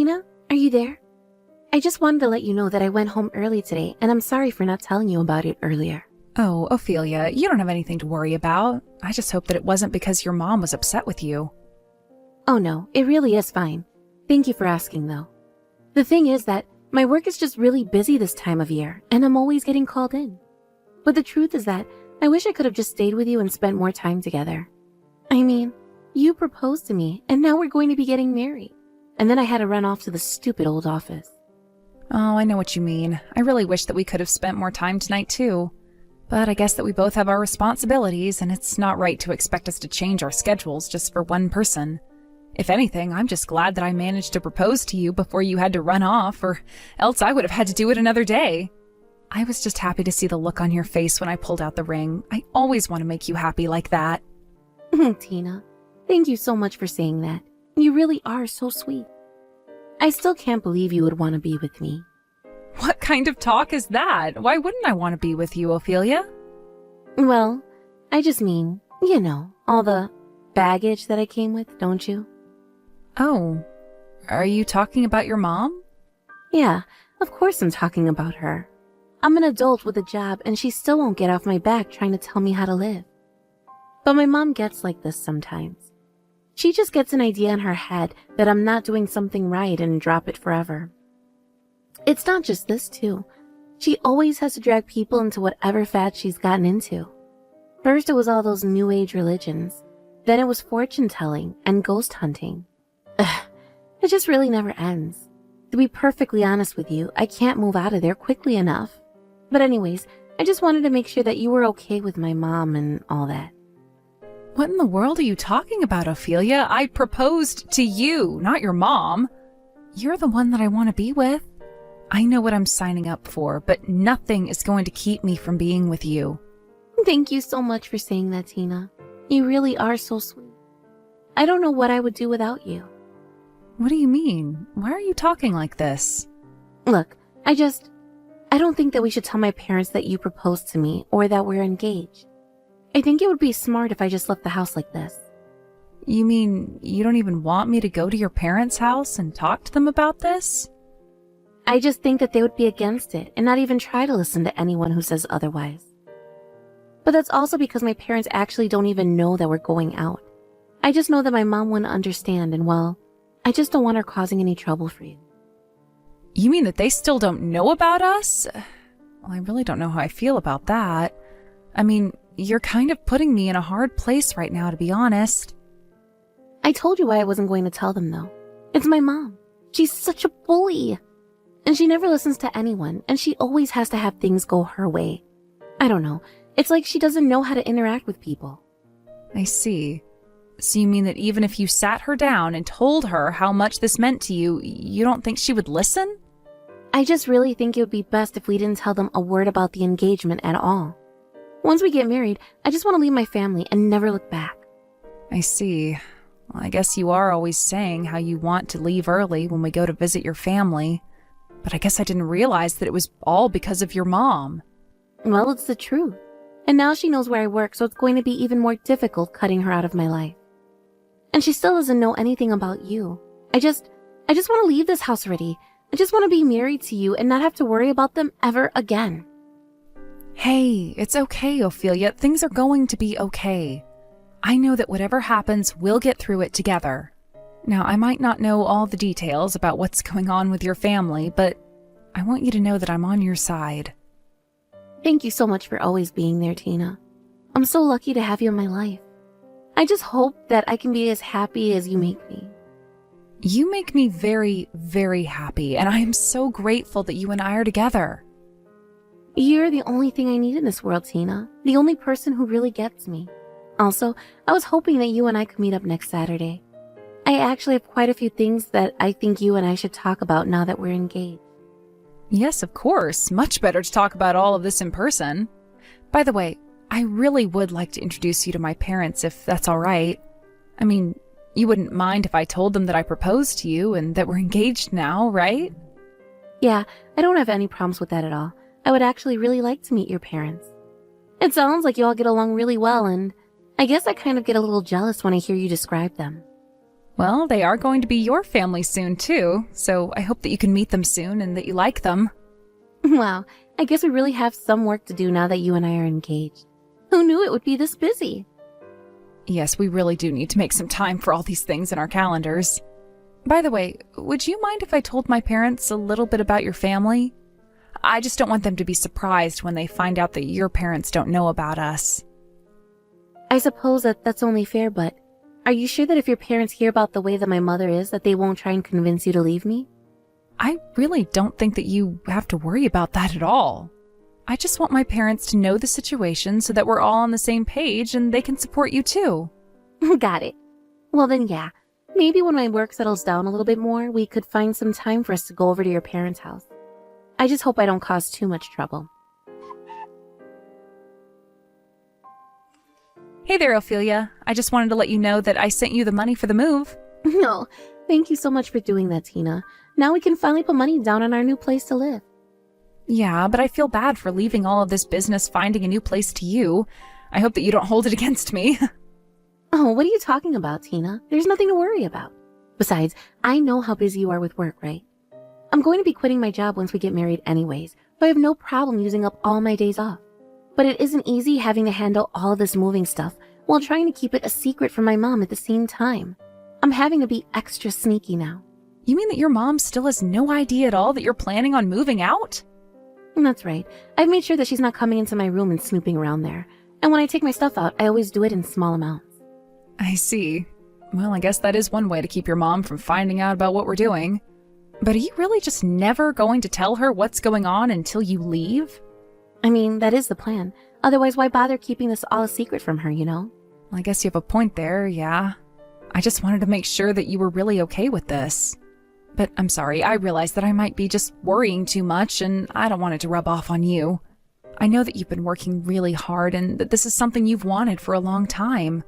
Tina, are you there? I just wanted to let you know that I went home early today, and I'm sorry for not telling you about it earlier. Oh, Ophelia, you don't have anything to worry about. I just hope that it wasn't because your mom was upset with you. Oh no, it really is fine. Thank you for asking, though. The thing is that my work is just really busy this time of year, and I'm always getting called in. But the truth is that I wish I could have just stayed with you and spent more time together. I mean, you proposed to me, and now we're going to be getting married. And then I had to run off to the stupid old office. Oh, I know what you mean. I really wish that we could have spent more time tonight, too. But I guess that we both have our responsibilities, and it's not right to expect us to change our schedules just for one person. If anything, I'm just glad that I managed to propose to you before you had to run off, or else I would have had to do it another day. I was just happy to see the look on your face when I pulled out the ring. I always want to make you happy like that. Tina, thank you so much for saying that. You really are so sweet. I still can't believe you would want to be with me. What kind of talk is that? Why wouldn't I want to be with you, Ophelia? Well, I just mean, all the baggage that I came with, don't you? Oh, are you talking about your mom? Yeah, of course I'm talking about her. I'm an adult with a job, and she still won't get off my back trying to tell me how to live. But my mom gets like this sometimes. She just gets an idea in her head that I'm not doing something right and drop it forever. It's not just this, too. She always has to drag people into whatever fad she's gotten into. First it was all those new age religions. Then it was fortune-telling and ghost hunting. Ugh, it just really never ends. To be perfectly honest with you, I can't move out of there quickly enough. But anyways, I just wanted to make sure that you were okay with my mom and all that. What in the world are you talking about, Ophelia? I proposed to you, not your mom. You're the one that I want to be with. I know what I'm signing up for, but nothing is going to keep me from being with you. Thank you so much for saying that, Tina. You really are so sweet. I don't know what I would do without you. What do you mean? Why are you talking like this? Look, I don't think that we should tell my parents that you proposed to me or that we're engaged. I think it would be smart if I just left the house like this. You mean you don't even want me to go to your parents' house and talk to them about this? I just think that they would be against it and not even try to listen to anyone who says otherwise. But that's also because my parents actually don't even know that we're going out. I just know that my mom wouldn't understand, and well, I just don't want her causing any trouble for you. You mean that they still don't know about us? Well, I really don't know how I feel about that. I mean, you're kind of putting me in a hard place right now, to be honest. I told you why I wasn't going to tell them, though. It's my mom. She's such a bully. And she never listens to anyone, and she always has to have things go her way. I don't know. It's like she doesn't know how to interact with people. I see. So you mean that even if you sat her down and told her how much this meant to you, you don't think she would listen? I just really think it would be best if we didn't tell them a word about the engagement at all. Once we get married, I just want to leave my family and never look back. I see. Well, I guess you are always saying how you want to leave early when we go to visit your family. But I guess I didn't realize that it was all because of your mom. Well, it's the truth. And now she knows where I work, so it's going to be even more difficult cutting her out of my life. And she still doesn't know anything about you. I just want to leave this house already. I just want to be married to you and not have to worry about them ever again. Hey, it's okay, Ophelia. Things are going to be okay. I know that whatever happens, we'll get through it together. Now, I might not know all the details about what's going on with your family, but I want you to know that I'm on your side. Thank you so much for always being there, Tina. I'm so lucky to have you in my life. I just hope that I can be as happy as you make me. You make me very, very happy, and I am so grateful that you and I are together. You're the only thing I need in this world, Tina. The only person who really gets me. Also, I was hoping that you and I could meet up next Saturday. I actually have quite a few things that I think you and I should talk about now that we're engaged. Yes, of course. Much better to talk about all of this in person. By the way, I really would like to introduce you to my parents if that's all right. I mean, you wouldn't mind if I told them that I proposed to you and that we're engaged now, right? Yeah, I don't have any problems with that at all. I would actually really like to meet your parents. It sounds like you all get along really well, and I guess I kind of get a little jealous when I hear you describe them. Well, they are going to be your family soon, too, so I hope that you can meet them soon and that you like them. Wow, I guess we really have some work to do now that you and I are engaged. Who knew it would be this busy? Yes, we really do need to make some time for all these things in our calendars. By the way, would you mind if I told my parents a little bit about your family? I just don't want them to be surprised when they find out that your parents don't know about us. I suppose that's only fair, but are you sure that if your parents hear about the way that my mother is, that they won't try and convince you to leave me? I really don't think that you have to worry about that at all. I just want my parents to know the situation so that we're all on the same page and they can support you too. Got it. Well then, yeah. Maybe when my work settles down a little bit more, we could find some time for us to go over to your parents' house. I just hope I don't cause too much trouble. Hey there, Ophelia. I just wanted to let you know that I sent you the money for the move. No, thank you so much for doing that, Tina. Now we can finally put money down on our new place to live. Yeah, but I feel bad for leaving all of this business finding a new place to you. I hope that you don't hold it against me. Oh, what are you talking about, Tina? There's nothing to worry about. Besides, I know how busy you are with work, right? I'm going to be quitting my job once we get married anyways, so I have no problem using up all my days off. But it isn't easy having to handle all of this moving stuff while trying to keep it a secret from my mom at the same time. I'm having to be extra sneaky now. You mean that your mom still has no idea at all that you're planning on moving out? That's right. I've made sure that she's not coming into my room and snooping around there. And when I take my stuff out, I always do it in small amounts. I see. Well, I guess that is one way to keep your mom from finding out about what we're doing. But are you really just never going to tell her what's going on until you leave? I mean, that is the plan. Otherwise, why bother keeping this all a secret from her, you know? Well, I guess you have a point there, yeah. I just wanted to make sure that you were really okay with this. But I'm sorry, I realize that I might be just worrying too much, and I don't want it to rub off on you. I know that you've been working really hard and that this is something you've wanted for a long time.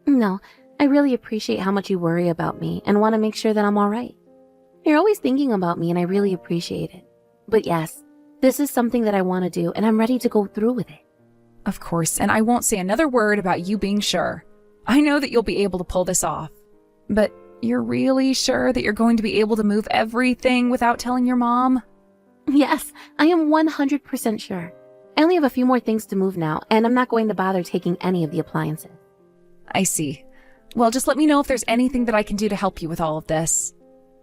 No, I really appreciate how much you worry about me and want to make sure that I'm all right. You're always thinking about me and I really appreciate it. But yes, this is something that I want to do and I'm ready to go through with it. Of course, and I won't say another word about you being sure. I know that you'll be able to pull this off. But you're really sure that you're going to be able to move everything without telling your mom? Yes, I am 100% sure. I only have a few more things to move now, and I'm not going to bother taking any of the appliances. I see. Well, just let me know if there's anything that I can do to help you with all of this.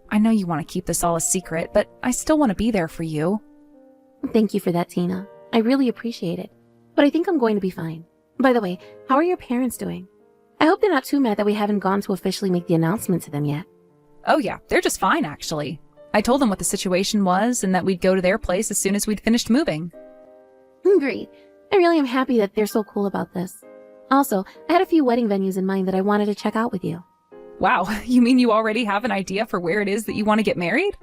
I know you want to keep this all a secret, but I still want to be there for you. Thank you for that, Tina. I really appreciate it. But I think I'm going to be fine. By the way, how are your parents doing? I hope they're not too mad that we haven't gone to officially make the announcement to them yet. Oh yeah, they're just fine, actually. I told them what the situation was and that we'd go to their place as soon as we'd finished moving. Great. I really am happy that they're so cool about this. Also, I had a few wedding venues in mind that I wanted to check out with you. Wow, you mean you already have an idea for where it is that you want to get married?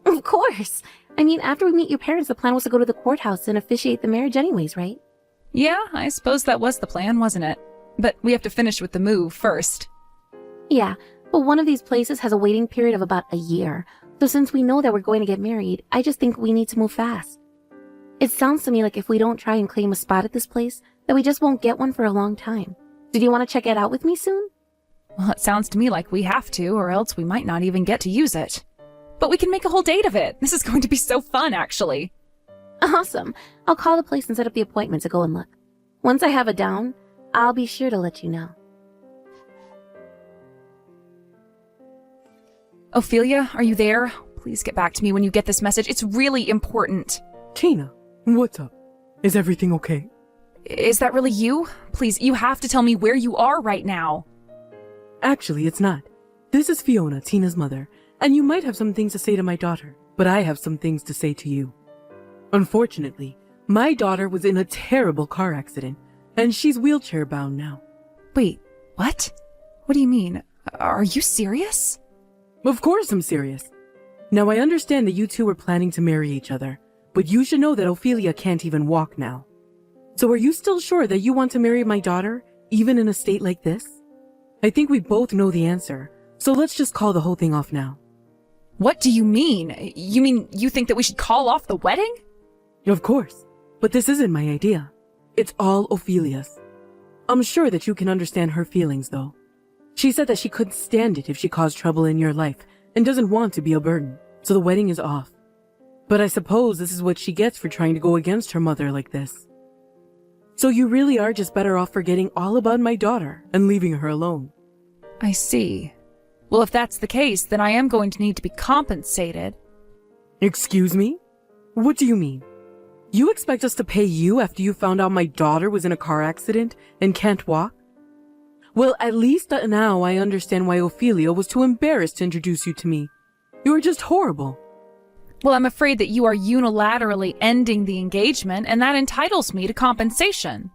Of course. I mean, after we meet your parents, the plan was to go to the courthouse and officiate the marriage anyways, right? Yeah, I suppose that was the plan, wasn't it? But we have to finish with the move first. Yeah, but one of these places has a waiting period of about a year. So since we know that we're going to get married, I just think we need to move fast. It sounds to me like if we don't try and claim a spot at this place, that we just won't get one for a long time. Did you want to check it out with me soon? Well, it sounds to me like we have to, or else we might not even get to use it. But we can make a whole date of it. This is going to be so fun, actually. Awesome. I'll call the place and set up the appointment to go and look. Once I have it down, I'll be sure to let you know. Ophelia, are you there? Please get back to me when you get this message. It's really important. Tina, what's up? Is everything okay? Is that really you? Please, you have to tell me where you are right now. Actually, it's not. This is Fiona, Tina's mother, and you might have some things to say to my daughter, but I have some things to say to you. Unfortunately, my daughter was in a terrible car accident, and she's wheelchair bound now. Wait, what? What do you mean? Are you serious? Of course I'm serious. Now I understand that you two were planning to marry each other, but you should know that Ophelia can't even walk now. So are you still sure that you want to marry my daughter, even in a state like this? I think we both know the answer, so let's just call the whole thing off now. What do you mean? You mean you think that we should call off the wedding? Of course, but this isn't my idea. It's all Ophelia's. I'm sure that you can understand her feelings, though. She said that she couldn't stand it if she caused trouble in your life and doesn't want to be a burden, so the wedding is off. But I suppose this is what she gets for trying to go against her mother like this. So you really are just better off forgetting all about my daughter and leaving her alone. I see. Well, if that's the case, then I am going to need to be compensated. Excuse me? What do you mean? You expect us to pay you after you found out my daughter was in a car accident and can't walk? Well, at least now I understand why Ophelia was too embarrassed to introduce you to me. You are just horrible. Well, I'm afraid that you are unilaterally ending the engagement, and that entitles me to compensation.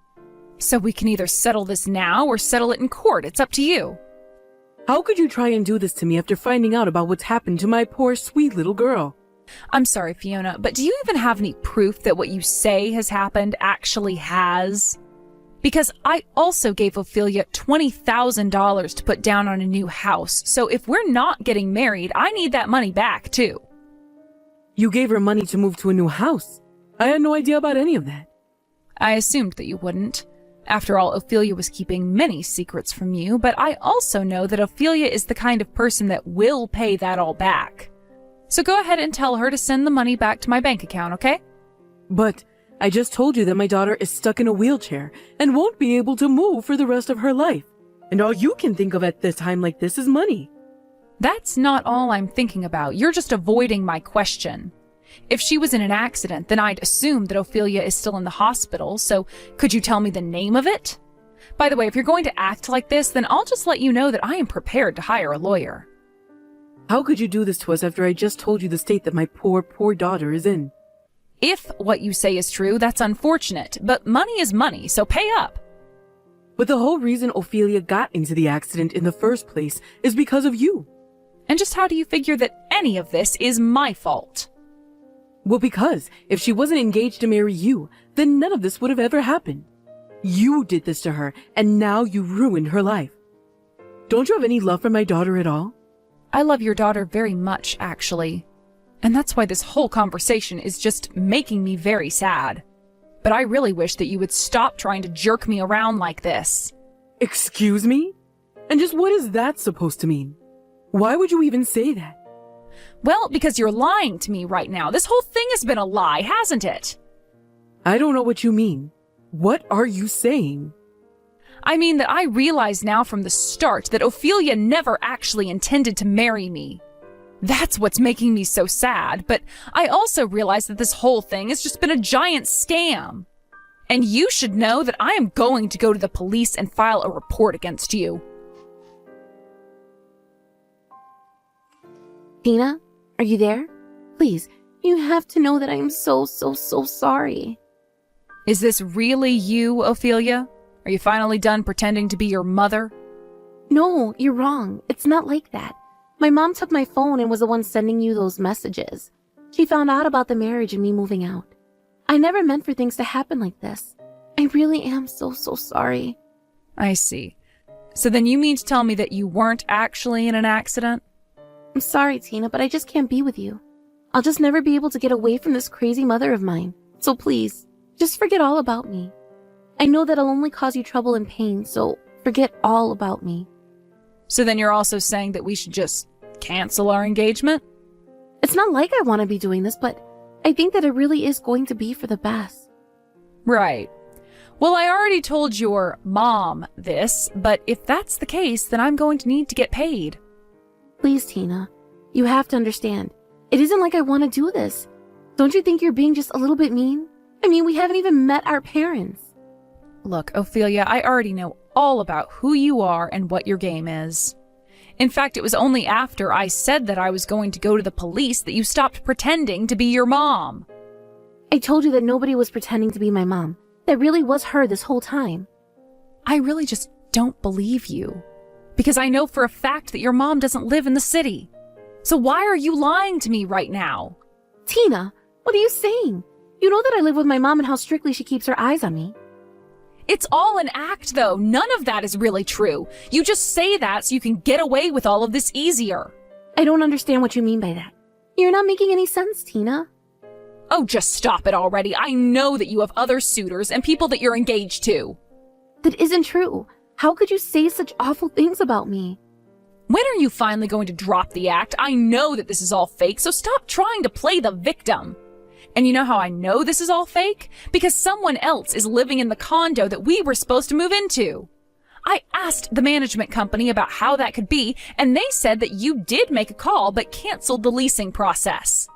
So we can either settle this now or settle it in court. It's up to you. How could you try and do this to me after finding out about what's happened to my poor, sweet little girl? I'm sorry, Fiona, but do you even have any proof that what you say has happened actually has? Because I also gave Ophelia $20,000 to put down on a new house, so if we're not getting married, I need that money back, too. You gave her money to move to a new house. I had no idea about any of that. I assumed that you wouldn't. After all, Ophelia was keeping many secrets from you, but I also know that Ophelia is the kind of person that will pay that all back. So go ahead and tell her to send the money back to my bank account, okay? But I just told you that my daughter is stuck in a wheelchair and won't be able to move for the rest of her life. And all you can think of at this time like this is money. That's not all I'm thinking about. You're just avoiding my question. If she was in an accident, then I'd assume that Ophelia is still in the hospital, so could you tell me the name of it? By the way, if you're going to act like this, then I'll just let you know that I am prepared to hire a lawyer. How could you do this to us after I just told you the state that my poor, poor daughter is in? If what you say is true, that's unfortunate, but money is money, so pay up. But the whole reason Ophelia got into the accident in the first place is because of you. And just how do you figure that any of this is my fault? Well, because if she wasn't engaged to marry you, then none of this would have ever happened. You did this to her, and now you ruined her life. Don't you have any love for my daughter at all? I love your daughter very much, actually. And that's why this whole conversation is just making me very sad. But I really wish that you would stop trying to jerk me around like this. Excuse me? And just what is that supposed to mean? Why would you even say that? Well, because you're lying to me right now. This whole thing has been a lie, hasn't it? I don't know what you mean. What are you saying? I mean that I realize now from the start that Ophelia never actually intended to marry me. That's what's making me so sad, but I also realize that this whole thing has just been a giant scam. And you should know that I am going to go to the police and file a report against you. Tina, are you there? Please, you have to know that I am so sorry. Is this really you, Ophelia? Are you finally done pretending to be your mother? No, you're wrong. It's not like that. My mom took my phone and was the one sending you those messages. She found out about the marriage and me moving out. I never meant for things to happen like this. I really am so sorry. I see. So then you mean to tell me that you weren't actually in an accident? I'm sorry, Tina, but I just can't be with you. I'll just never be able to get away from this crazy mother of mine. So please, just forget all about me. I know that I'll only cause you trouble and pain, so forget all about me. So then you're also saying that we should just cancel our engagement? It's not like I want to be doing this, but I think that it really is going to be for the best. Right. Well, I already told your mom this, but if that's the case, then I'm going to need to get paid. Please, Tina, you have to understand. It isn't like I want to do this. Don't you think you're being just a little bit mean? I mean, we haven't even met our parents. Look, Ophelia, I already know all about who you are and what your game is. In fact, it was only after I said that I was going to go to the police that you stopped pretending to be your mom. I told you that nobody was pretending to be my mom. That really was her this whole time. I really just don't believe you. Because I know for a fact that your mom doesn't live in the city. So why are you lying to me right now? Tina, what are you saying? You know that I live with my mom and how strictly she keeps her eyes on me. It's all an act, though. None of that is really true. You just say that so you can get away with all of this easier. I don't understand what you mean by that. You're not making any sense, Tina. Oh, just stop it already. I know that you have other suitors and people that you're engaged to. That isn't true. How could you say such awful things about me? When are you finally going to drop the act? I know that this is all fake, so stop trying to play the victim. And you know how I know this is all fake? Because someone else is living in the condo that we were supposed to move into. I asked the management company about how that could be, and they said that you did make a call but canceled the leasing process.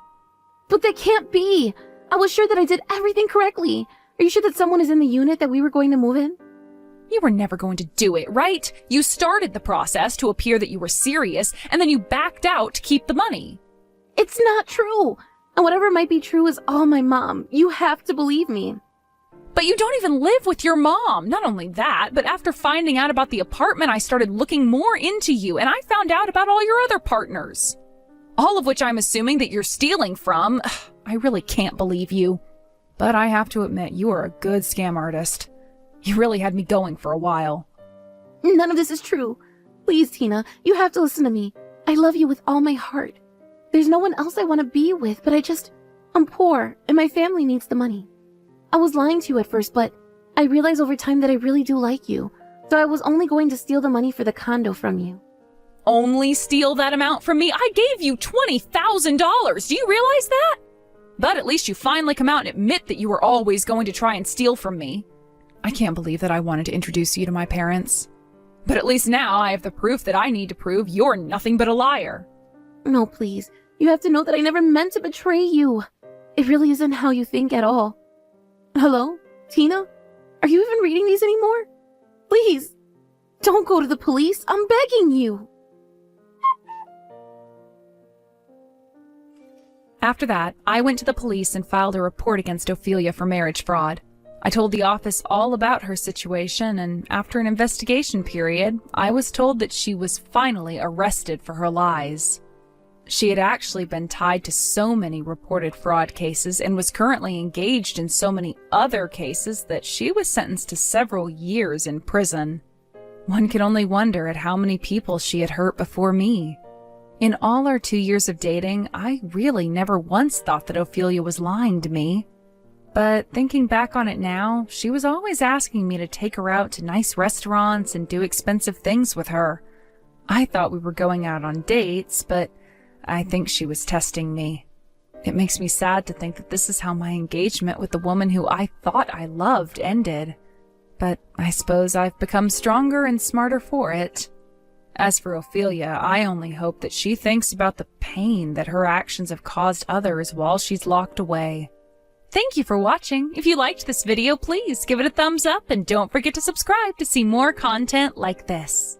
But that can't be. I was sure that I did everything correctly. Are you sure that someone is in the unit that we were going to move in? You were never going to do it, right? You started the process to appear that you were serious, and then you backed out to keep the money. It's not true. And whatever might be true is all my mom. You have to believe me. But you don't even live with your mom. Not only that, but after finding out about the apartment, I started looking more into you, and I found out about all your other partners. All of which I'm assuming that you're stealing from. I really can't believe you. But I have to admit, you are a good scam artist. You really had me going for a while. None of this is true. Please, Tina, you have to listen to me. I love you with all my heart. There's no one else I want to be with, but I'm poor, and my family needs the money. I was lying to you at first, but I realized over time that I really do like you, so I was only going to steal the money for the condo from you. Only steal that amount from me? I gave you $20,000. Do you realize that? But at least you finally come out and admit that you were always going to try and steal from me. I can't believe that I wanted to introduce you to my parents. But at least now I have the proof that I need to prove you're nothing but a liar. No, please. You have to know that I never meant to betray you. It really isn't how you think at all. Hello? Tina? Are you even reading these anymore? Please, don't go to the police. I'm begging you. After that, I went to the police and filed a report against Ophelia for marriage fraud. I told the office all about her situation, and after an investigation period, I was told that she was finally arrested for her lies. She had actually been tied to so many reported fraud cases and was currently engaged in so many other cases that she was sentenced to several years in prison. One can only wonder at how many people she had hurt before me. In all our 2 years of dating, I really never once thought that Ophelia was lying to me. But thinking back on it now, she was always asking me to take her out to nice restaurants and do expensive things with her. I thought we were going out on dates, but I think she was testing me. It makes me sad to think that this is how my engagement with the woman who I thought I loved ended. But I suppose I've become stronger and smarter for it. As for Ophelia, I only hope that she thinks about the pain that her actions have caused others while she's locked away. Thank you for watching. If you liked this video, please give it a thumbs up and don't forget to subscribe to see more content like this.